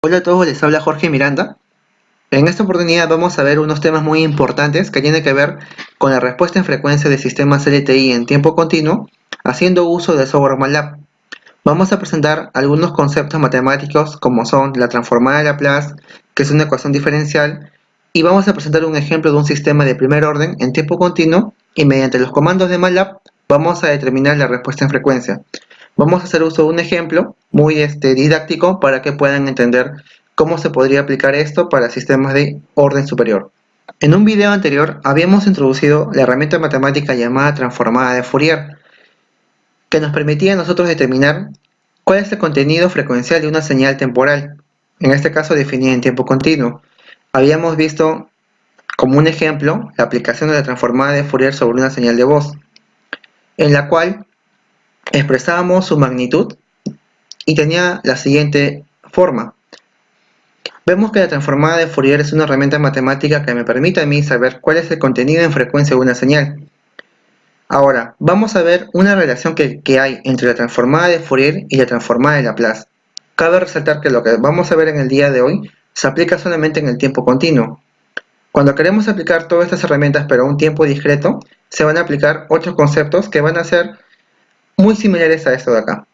Hola a todos, les habla Jorge Miranda. En esta oportunidad vamos a ver unos temas muy importantes que tienen que ver con la respuesta en frecuencia de sistemas LTI en tiempo continuo, haciendo uso de software MATLAB. Vamos a presentar algunos conceptos matemáticos como son la transformada de Laplace, que es una ecuación diferencial, y vamos a presentar un ejemplo de un sistema de primer orden en tiempo continuo y mediante los comandos de MATLAB vamos a determinar la respuesta en frecuencia. Vamos a hacer uso de un ejemplo muy didáctico para que puedan entender cómo se podría aplicar esto para sistemas de orden superior. En un video anterior habíamos introducido la herramienta matemática llamada transformada de Fourier, que nos permitía a nosotros determinar cuál es el contenido frecuencial de una señal temporal, en este caso definida en tiempo continuo. Habíamos visto como un ejemplo la aplicación de la transformada de Fourier sobre una señal de voz, en la cual expresábamos su magnitud y tenía la siguiente forma. Vemos que la transformada de Fourier es una herramienta matemática que me permite a mí saber cuál es el contenido en frecuencia de una señal. Ahora, vamos a ver una relación que hay entre la transformada de Fourier y la transformada de Laplace. Cabe resaltar que lo que vamos a ver en el día de hoy se aplica solamente en el tiempo continuo. Cuando queremos aplicar todas estas herramientas pero a un tiempo discreto, se van a aplicar otros conceptos que van a ser muy similares a esto de acá.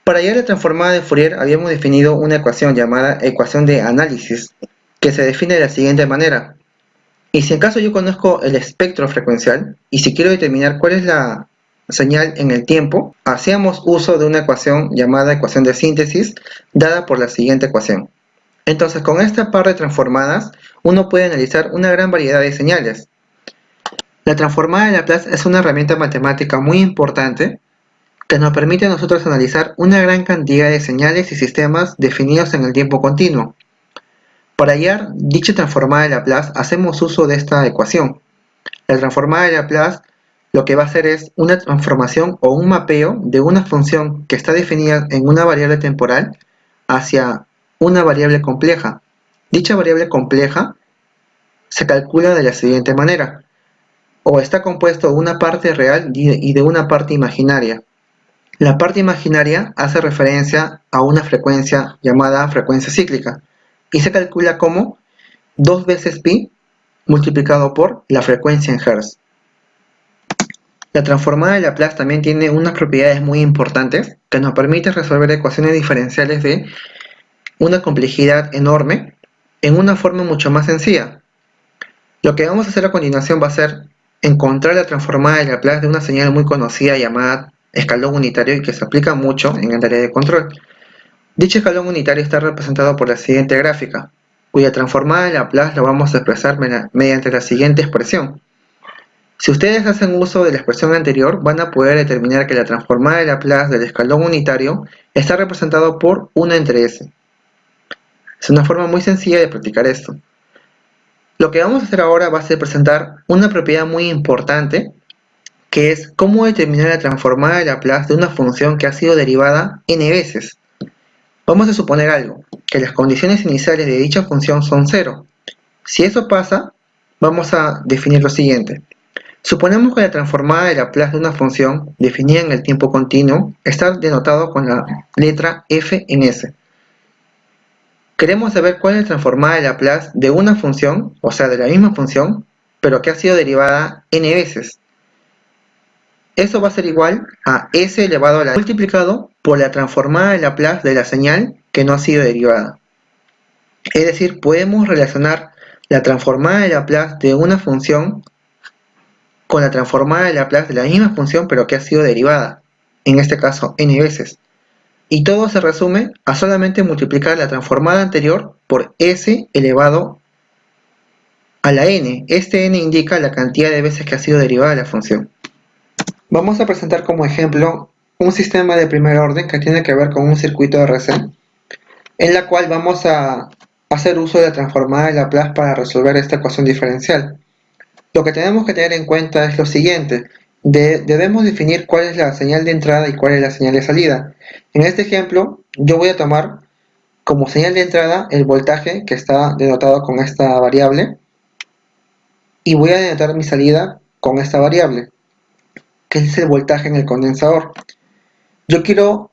Para hallar la transformada de Fourier habíamos definido una ecuación llamada ecuación de análisis, que se define de la siguiente manera. Y si en caso yo conozco el espectro frecuencial, y si quiero determinar cuál es la señal en el tiempo, hacíamos uso de una ecuación llamada ecuación de síntesis, dada por la siguiente ecuación. Entonces, con esta par de transformadas, uno puede analizar una gran variedad de señales. La transformada de Laplace es una herramienta matemática muy importante que nos permite a nosotros analizar una gran cantidad de señales y sistemas definidos en el tiempo continuo. Para hallar dicha transformada de Laplace hacemos uso de esta ecuación. La transformada de Laplace lo que va a hacer es una transformación o un mapeo de una función que está definida en una variable temporal hacia una variable compleja. Dicha variable compleja se calcula de la siguiente manera, o está compuesto de una parte real y de una parte imaginaria. La parte imaginaria hace referencia a una frecuencia llamada frecuencia cíclica y se calcula como 2 veces pi multiplicado por la frecuencia en Hertz. La transformada de Laplace también tiene unas propiedades muy importantes que nos permiten resolver ecuaciones diferenciales de una complejidad enorme en una forma mucho más sencilla. Lo que vamos a hacer a continuación va a ser encontrar la transformada de Laplace de una señal muy conocida llamada escalón unitario y que se aplica mucho en el área de control. Dicho escalón unitario está representado por la siguiente gráfica, cuya transformada de Laplace lo vamos a expresar mediante la siguiente expresión. Si ustedes hacen uso de la expresión anterior, van a poder determinar que la transformada de Laplace del escalón unitario está representado por 1 entre s. Es una forma muy sencilla de practicar esto. Lo que vamos a hacer ahora va a ser presentar una propiedad muy importante, que es cómo determinar la transformada de Laplace de una función que ha sido derivada n veces. Vamos a suponer algo, que las condiciones iniciales de dicha función son 0. Si eso pasa, vamos a definir lo siguiente. Suponemos que la transformada de Laplace de una función definida en el tiempo continuo está denotado con la letra f en s. Queremos saber cuál es la transformada de Laplace de una función, o sea, de la misma función, pero que ha sido derivada n veces. Eso va a ser igual a s elevado a la multiplicado por la transformada de Laplace de la señal que no ha sido derivada. Es decir, podemos relacionar la transformada de Laplace de una función con la transformada de Laplace de la misma función pero que ha sido derivada, en este caso n veces. Y todo se resume a solamente multiplicar la transformada anterior por s elevado a la n. Este n indica la cantidad de veces que ha sido derivada la función. Vamos a presentar como ejemplo un sistema de primer orden que tiene que ver con un circuito RC, en la cual vamos a hacer uso de la transformada de Laplace para resolver esta ecuación diferencial. Lo que tenemos que tener en cuenta es lo siguiente. Debemos definir cuál es la señal de entrada y cuál es la señal de salida. En este ejemplo, yo voy a tomar como señal de entrada el voltaje que está denotado con esta variable y voy a denotar mi salida con esta variable, que es el voltaje en el condensador. Yo quiero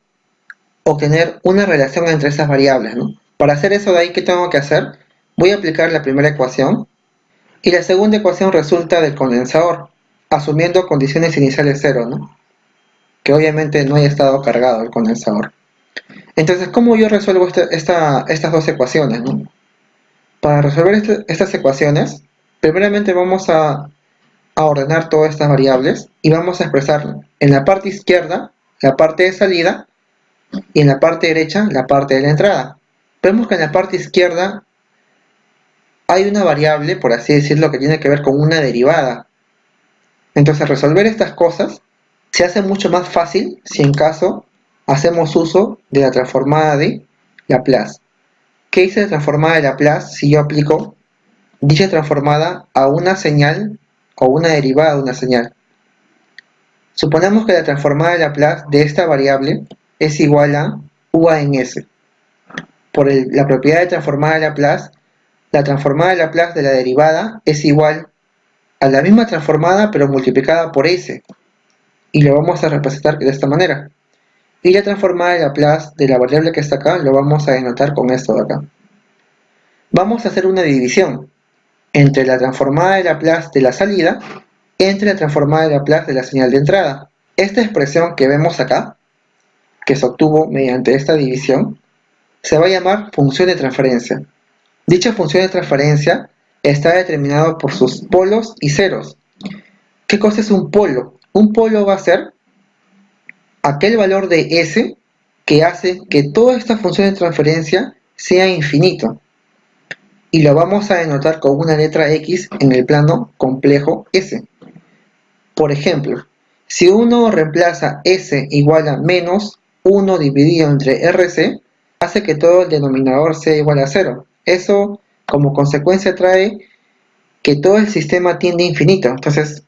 obtener una relación entre esas variables, ¿no? Para hacer eso de ahí, ¿qué tengo que hacer? Voy a aplicar la primera ecuación y la segunda ecuación resulta del condensador, asumiendo condiciones iniciales cero, ¿no? Que obviamente no haya estado cargado el condensador. Entonces, ¿cómo yo resuelvo estas dos ecuaciones, ¿no? Para resolver estas ecuaciones, primeramente vamos a ordenar todas estas variables y vamos a expresar en la parte izquierda la parte de salida y en la parte derecha la parte de la entrada. Vemos que en la parte izquierda hay una variable, por así decirlo, que tiene que ver con una derivada. Entonces, resolver estas cosas se hace mucho más fácil si en caso hacemos uso de la transformada de Laplace. ¿Qué dice la transformada de Laplace si yo aplico dicha transformada a una señal o una derivada de una señal? Suponemos que la transformada de Laplace de esta variable es igual a UA en S. Por la propiedad de transformada de Laplace, la transformada de Laplace de la derivada es igual a la misma transformada pero multiplicada por S. Y lo vamos a representar de esta manera. Y la transformada de Laplace de la variable que está acá lo vamos a denotar con esto de acá. Vamos a hacer una división entre la transformada de Laplace de la salida entre la transformada de Laplace de la señal de entrada. Esta expresión que vemos acá, que se obtuvo mediante esta división, se va a llamar función de transferencia. Dicha función de transferencia está determinada por sus polos y ceros. ¿Qué cosa es un polo? Un polo va a ser aquel valor de S que hace que toda esta función de transferencia sea infinito. Y lo vamos a denotar con una letra X en el plano complejo S. Por ejemplo, si uno reemplaza S igual a menos 1 dividido entre RC, hace que todo el denominador sea igual a 0. Eso como consecuencia trae que todo el sistema tiende a infinito. Entonces,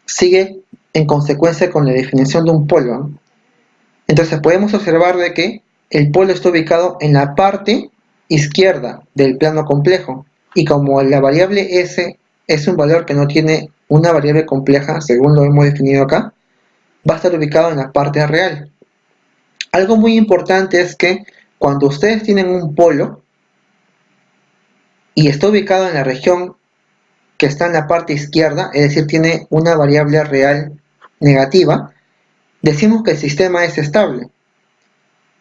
sigue en consecuencia con la definición de un polo, ¿no? Entonces podemos observar de que el polo está ubicado en la parte izquierda del plano complejo y como la variable S es un valor que no tiene una variable compleja según lo hemos definido acá, va a estar ubicado en la parte real. Algo muy importante es que cuando ustedes tienen un polo y está ubicado en la región que está en la parte izquierda, es decir, tiene una variable real negativa, decimos que el sistema es estable.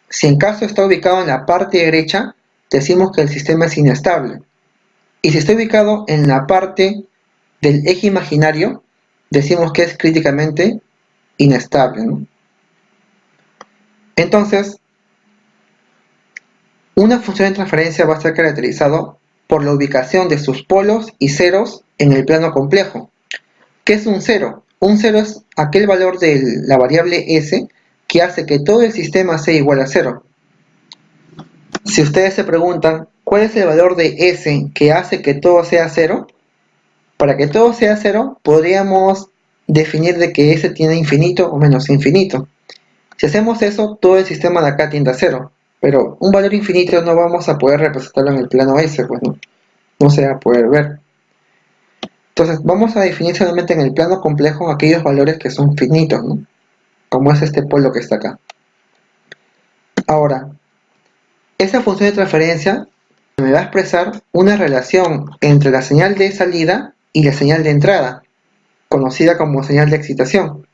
Si en caso está ubicado en la parte derecha, decimos que el sistema es inestable. Y si está ubicado en la parte del eje imaginario, decimos que es críticamente inestable, ¿no? Entonces, una función de transferencia va a estar caracterizado por la ubicación de sus polos y ceros en el plano complejo. ¿Qué es un cero? Un cero es aquel valor de la variable S que hace que todo el sistema sea igual a cero. Si ustedes se preguntan, ¿cuál es el valor de S que hace que todo sea cero? Para que todo sea cero, podríamos definir de que S tiene infinito o menos infinito. Si hacemos eso, todo el sistema de acá tiende a cero. Pero un valor infinito no vamos a poder representarlo en el plano S, pues no se va a poder ver. Entonces, vamos a definir solamente en el plano complejo aquellos valores que son finitos, ¿no? Como es este polo que está acá. Ahora, esa función de transferencia me va a expresar una relación entre la señal de salida y la señal de entrada, conocida como señal de excitación.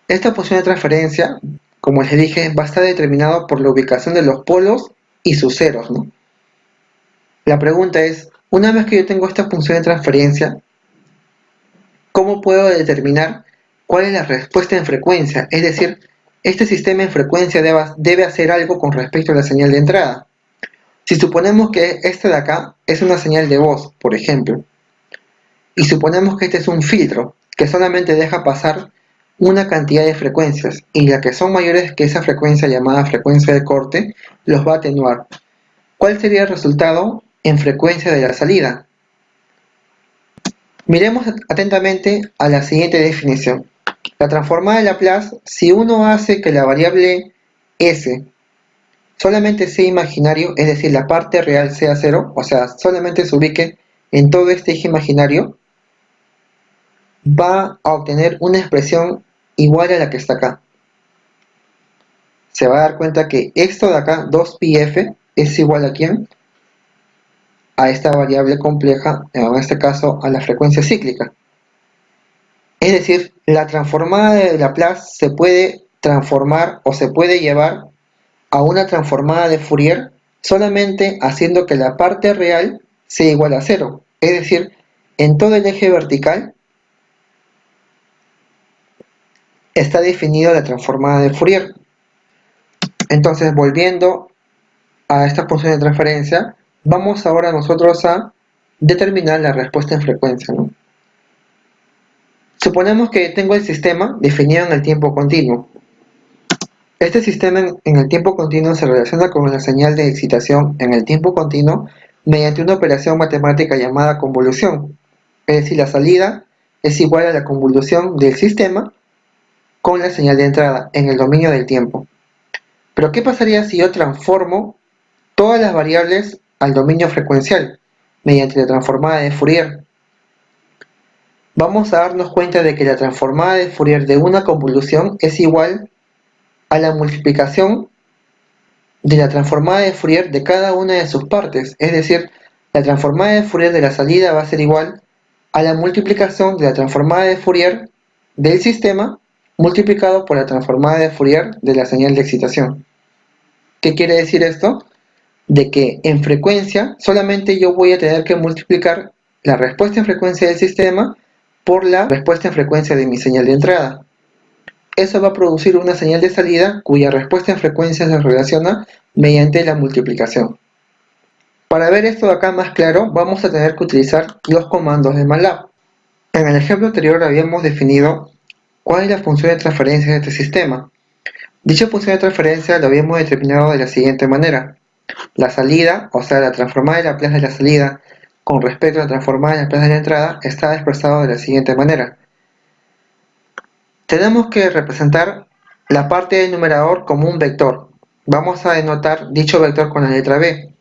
Esta función de transferencia, como les dije, va a estar determinada por la ubicación de los polos y sus ceros, ¿no? La pregunta es, una vez que yo tengo esta función de transferencia, ¿cómo puedo determinar cuál es la respuesta en frecuencia? Es decir, este sistema en frecuencia debe hacer algo con respecto a la señal de entrada. Si suponemos que esta de acá es una señal de voz, por ejemplo, y suponemos que este es un filtro que solamente deja pasar una cantidad de frecuencias y las que son mayores que esa frecuencia llamada frecuencia de corte los va a atenuar. ¿Cuál sería el resultado en frecuencia de la salida? Miremos atentamente a la siguiente definición. La transformada de Laplace, si uno hace que la variable S solamente sea imaginario, es decir, la parte real sea cero, o sea, solamente se ubique en todo este eje imaginario, va a obtener una expresión igual a la que está acá. se va a dar cuenta que esto de acá, 2πf, es igual a ¿quién? A esta variable compleja, en este caso a la frecuencia cíclica. Es decir, la transformada de Laplace se puede transformar o se puede llevar a una transformada de Fourier solamente haciendo que la parte real sea igual a cero. Es decir, en todo el eje vertical está definida la transformada de Fourier. Entonces, volviendo a esta función de transferencia, vamos ahora nosotros a determinar la respuesta en frecuencia, ¿no? Suponemos que tengo el sistema definido en el tiempo continuo. Este sistema en el tiempo continuo se relaciona con la señal de excitación en el tiempo continuo mediante una operación matemática llamada convolución. Es decir, la salida es igual a la convolución del sistema con la señal de entrada en el dominio del tiempo. Pero ¿qué pasaría si yo transformo todas las variables al dominio frecuencial mediante la transformada de Fourier? Vamos a darnos cuenta de que la transformada de Fourier de una convolución es igual a la multiplicación de la transformada de Fourier de cada una de sus partes. Es decir, la transformada de Fourier de la salida va a ser igual a la multiplicación de la transformada de Fourier del sistema multiplicado por la transformada de Fourier de la señal de excitación. ¿Qué quiere decir esto? De que en frecuencia solamente yo voy a tener que multiplicar la respuesta en frecuencia del sistema por la respuesta en frecuencia de mi señal de entrada. Eso va a producir una señal de salida cuya respuesta en frecuencia se relaciona mediante la multiplicación. Para ver esto de acá más claro, vamos a tener que utilizar los comandos de MATLAB. En el ejemplo anterior habíamos definido cuál es la función de transferencia de este sistema. Dicha función de transferencia la habíamos determinado de la siguiente manera. La salida, o sea, la transformada de Laplace de la salida con respecto a la transformada de Laplace de la entrada, está expresado de la siguiente manera. Tenemos que representar la parte del numerador como un vector. Vamos a denotar dicho vector con la letra B.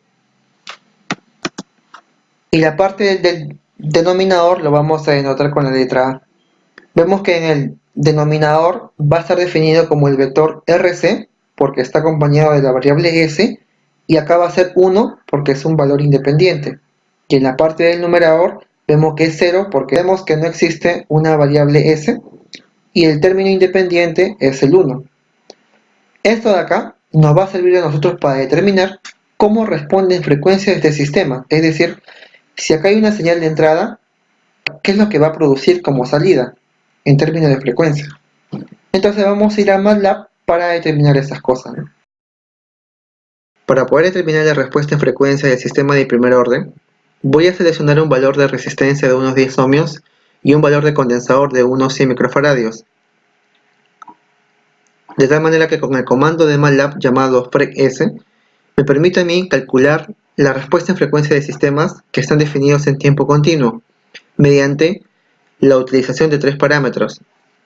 Y la parte del denominador lo vamos a denotar con la letra A. Vemos que en el denominador va a estar definido como el vector RC, porque está acompañado de la variable S, y acá va a ser 1 porque es un valor independiente. Y en la parte del numerador vemos que es 0 porque vemos que no existe una variable S, y el término independiente es el 1. Esto de acá nos va a servir a nosotros para determinar cómo responde en frecuencia este sistema, es decir, si acá hay una señal de entrada, ¿qué es lo que va a producir como salida en términos de frecuencia? Entonces vamos a ir a MATLAB para determinar estas cosas, ¿no? Para poder determinar la respuesta en frecuencia del sistema de primer orden, voy a seleccionar un valor de resistencia de unos 10 ohmios y un valor de condensador de unos 100 microfaradios. De tal manera que con el comando de MATLAB llamado FREC-S me permite a mí calcular la respuesta en frecuencia de sistemas que están definidos en tiempo continuo, mediante la utilización de tres parámetros.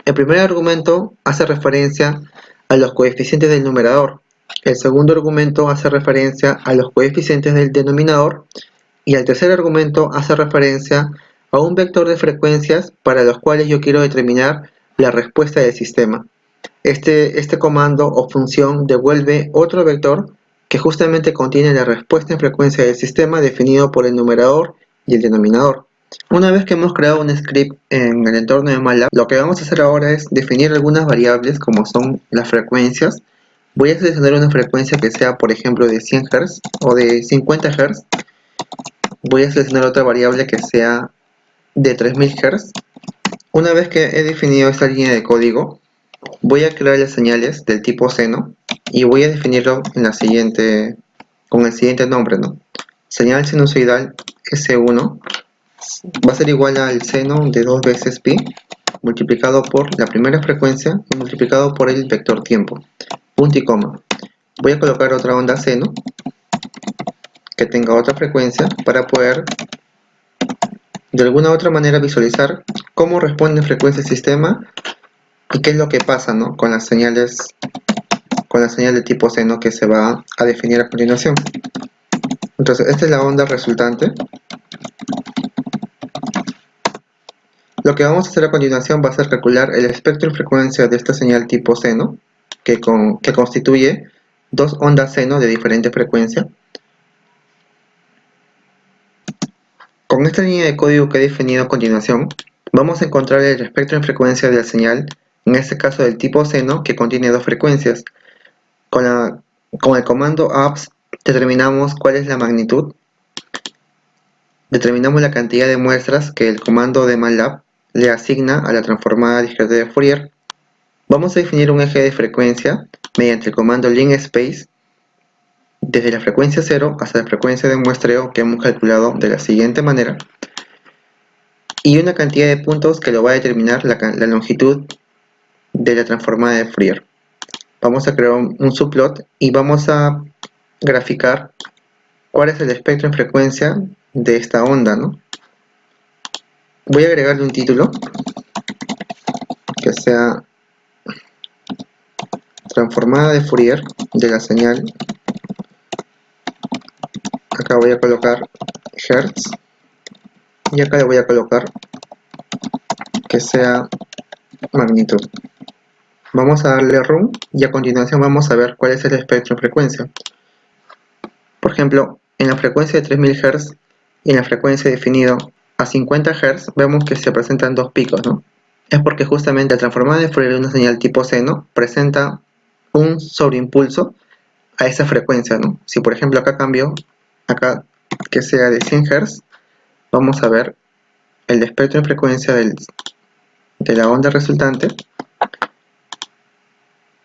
El primer argumento hace referencia a los coeficientes del numerador, el segundo argumento hace referencia a los coeficientes del denominador y el tercer argumento hace referencia a un vector de frecuencias para los cuales yo quiero determinar la respuesta del sistema. Este comando o función devuelve otro vector que justamente contiene la respuesta en frecuencia del sistema definido por el numerador y el denominador. Una vez que hemos creado un script en el entorno de MATLAB, lo que vamos a hacer ahora es definir algunas variables como son las frecuencias. Voy a seleccionar una frecuencia que sea, por ejemplo, de 100 Hz o de 50 Hz. Voy a seleccionar otra variable que sea de 3000 Hz. Una vez que he definido esta línea de código, voy a crear las señales del tipo seno y voy a definirlo con el siguiente nombre, ¿no? Señal sinusoidal S1 va a ser igual al seno de 2 veces pi multiplicado por la primera frecuencia y multiplicado por el vector tiempo, punto y coma. Voy a colocar otra onda seno que tenga otra frecuencia para poder de alguna u otra manera visualizar cómo responde en frecuencia el sistema y qué es lo que pasa, ¿no? con la señal de tipo seno que se va a definir a continuación. Entonces esta es la onda resultante. Lo que vamos a hacer a continuación va a ser calcular el espectro y frecuencia de esta señal tipo seno que constituye dos ondas seno de diferente frecuencia. Con esta línea de código que he definido a continuación, vamos a encontrar el espectro en frecuencia de la señal, en este caso del tipo seno, que contiene dos frecuencias. Con el comando apps determinamos cuál es la magnitud, determinamos la cantidad de muestras que el comando de MATLAB le asigna a la transformada discreta de Fourier. Vamos a definir un eje de frecuencia mediante el comando linspace desde la frecuencia 0 hasta la frecuencia de muestreo que hemos calculado de la siguiente manera, y una cantidad de puntos que lo va a determinar la longitud de la transformada de Fourier. Vamos a crear un subplot y vamos a graficar cuál es el espectro en frecuencia de esta onda, ¿no? Voy a agregarle un título que sea transformada de Fourier de la señal. Acá voy a colocar Hertz y acá le voy a colocar que sea magnitud. Vamos a darle run y a continuación vamos a ver cuál es el espectro en frecuencia. Por ejemplo, en la frecuencia de 3000 Hz y en la frecuencia definido a 50 Hz vemos que se presentan dos picos, ¿no? Es porque justamente la transformada de Fourier de una señal tipo seno presenta un sobreimpulso a esa frecuencia, ¿no? Si por ejemplo acá cambio, acá que sea de 100 Hz, vamos a ver el espectro en frecuencia de la onda resultante.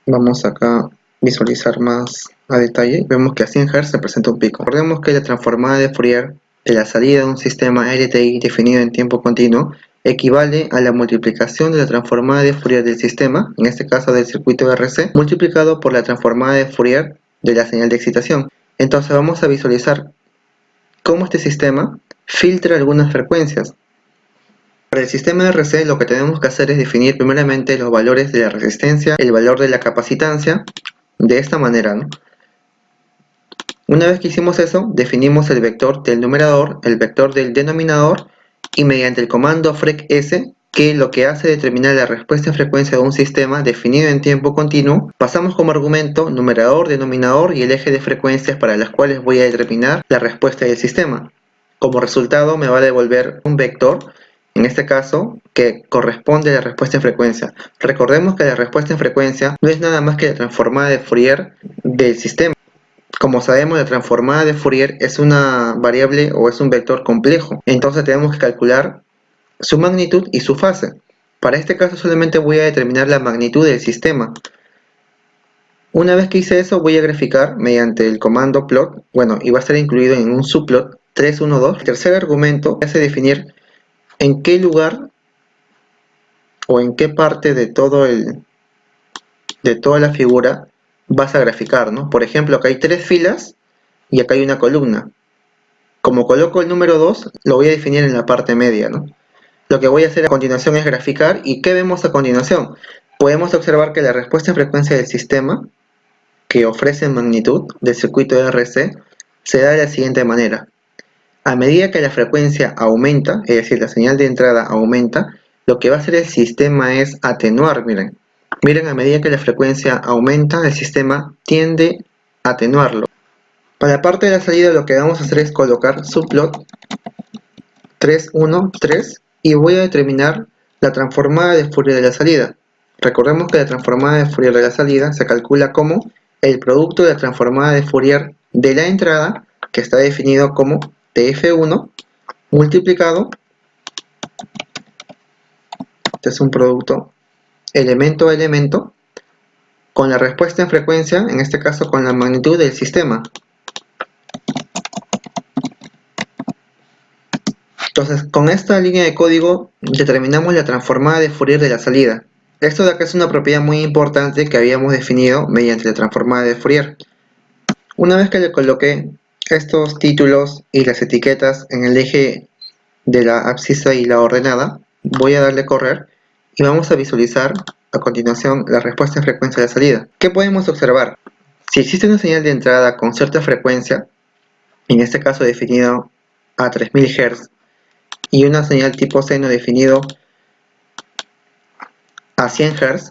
Vamos acá a visualizar más a detalle. Vemos que a 100 Hz se presenta un pico. Recordemos que la transformada de Fourier de la salida de un sistema LTI definido en tiempo continuo equivale a la multiplicación de la transformada de Fourier del sistema, en este caso del circuito RC, multiplicado por la transformada de Fourier de la señal de excitación. Entonces vamos a visualizar cómo este sistema filtra algunas frecuencias. Para el sistema RC lo que tenemos que hacer es definir primeramente los valores de la resistencia, el valor de la capacitancia, de esta manera, ¿no? Una vez que hicimos eso, definimos el vector del numerador, el vector del denominador y mediante el comando frec_s, que lo que hace es determinar la respuesta en frecuencia de un sistema definido en tiempo continuo, pasamos como argumento numerador, denominador y el eje de frecuencias para las cuales voy a determinar la respuesta del sistema. Como resultado me va a devolver un vector, en este caso, que corresponde a la respuesta en frecuencia. Recordemos que la respuesta en frecuencia no es nada más que la transformada de Fourier del sistema. Como sabemos, la transformada de Fourier es una variable o es un vector complejo, entonces tenemos que calcular su magnitud y su fase. Para este caso solamente voy a determinar la magnitud del sistema. Una vez que hice eso, voy a graficar mediante el comando plot, y va a estar incluido en un subplot 3, 1, 2. El tercer argumento hace definir en qué lugar o en qué parte de toda la figura vas a graficar, ¿no? Por ejemplo, acá hay 3 filas y acá hay una columna. Como coloco el número 2, lo voy a definir en la parte media, ¿no? Lo que voy a hacer a continuación es graficar. ¿Y qué vemos a continuación? Podemos observar que la respuesta en frecuencia del sistema que ofrece magnitud del circuito de RC se da de la siguiente manera. A medida que la frecuencia aumenta, es decir, la señal de entrada aumenta, lo que va a hacer el sistema es atenuar, miren. Miren, a medida que la frecuencia aumenta, el sistema tiende a atenuarlo. Para la parte de la salida lo que vamos a hacer es colocar subplot 3, 1, 3 y voy a determinar la transformada de Fourier de la salida. Recordemos que la transformada de Fourier de la salida se calcula como el producto de la transformada de Fourier de la entrada, que está definido como TF1, multiplicado, este es un producto elemento a elemento, con la respuesta en frecuencia, en este caso con la magnitud del sistema. Entonces, con esta línea de código determinamos la transformada de Fourier de la salida. Esto de acá es una propiedad muy importante que habíamos definido mediante la transformada de Fourier. Una vez que le coloqué estos títulos y las etiquetas en el eje de la abscisa y la ordenada, voy a darle correr y vamos a visualizar a continuación la respuesta en frecuencia de la salida. ¿Qué podemos observar? Si existe una señal de entrada con cierta frecuencia, en este caso definido a 3000 Hz, y una señal tipo seno definido a 100 Hz,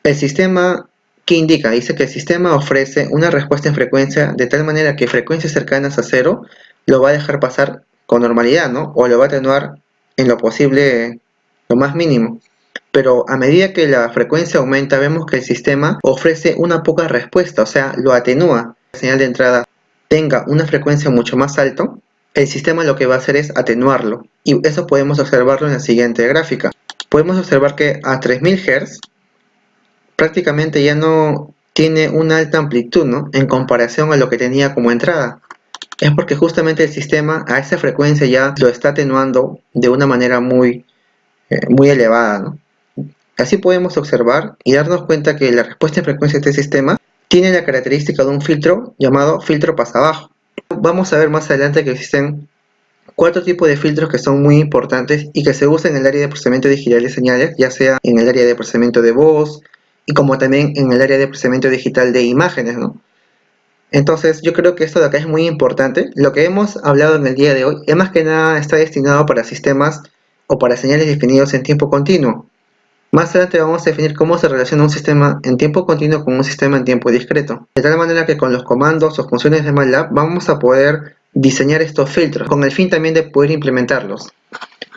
el sistema ¿Qué indica? Dice que el sistema ofrece una respuesta en frecuencia de tal manera que frecuencias cercanas a cero lo va a dejar pasar con normalidad, ¿no? O lo va a atenuar en lo posible, lo más mínimo. Pero a medida que la frecuencia aumenta, vemos que el sistema ofrece una poca respuesta, o sea, lo atenúa. La señal de entrada tenga una frecuencia mucho más alta, el sistema lo que va a hacer es atenuarlo. Y eso podemos observarlo en la siguiente gráfica. Podemos observar que a 3000 Hz prácticamente ya no tiene una alta amplitud, ¿no? En comparación a lo que tenía como entrada. Es porque justamente el sistema a esa frecuencia ya lo está atenuando de una manera muy elevada, ¿no? Así podemos observar y darnos cuenta que la respuesta en frecuencia de este sistema tiene la característica de un filtro llamado filtro pasabajo. Vamos a ver más adelante que existen 4 tipos de filtros que son muy importantes y que se usan en el área de procesamiento digital de señales, ya sea en el área de procesamiento de voz y como también en el área de procesamiento digital de imágenes, ¿no? Entonces yo creo que esto de acá es muy importante. Lo que hemos hablado en el día de hoy es más que nada está destinado para sistemas o para señales definidos en tiempo continuo. Más adelante vamos a definir cómo se relaciona un sistema en tiempo continuo con un sistema en tiempo discreto. De tal manera que con los comandos o funciones de MATLAB vamos a poder diseñar estos filtros con el fin también de poder implementarlos.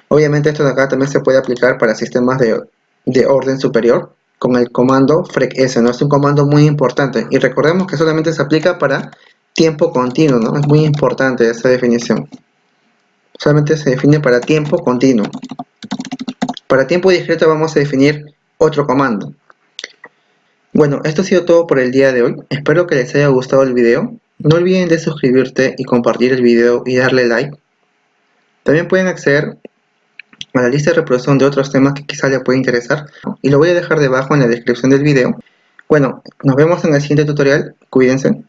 Obviamente esto de acá también se puede aplicar para sistemas de orden superior con el comando FREQ-S, ¿no? Es un comando muy importante y recordemos que solamente se aplica para tiempo continuo, ¿no? Es muy importante esa definición. Solamente se define para tiempo continuo. Para tiempo discreto vamos a definir otro comando. Bueno, esto ha sido todo por el día de hoy. Espero que les haya gustado el video. No olviden de suscribirte y compartir el video y darle like. También pueden acceder a la lista de reproducción de otros temas que quizá les pueda interesar y lo voy a dejar debajo en la descripción del video. Bueno, nos vemos en el siguiente tutorial. Cuídense.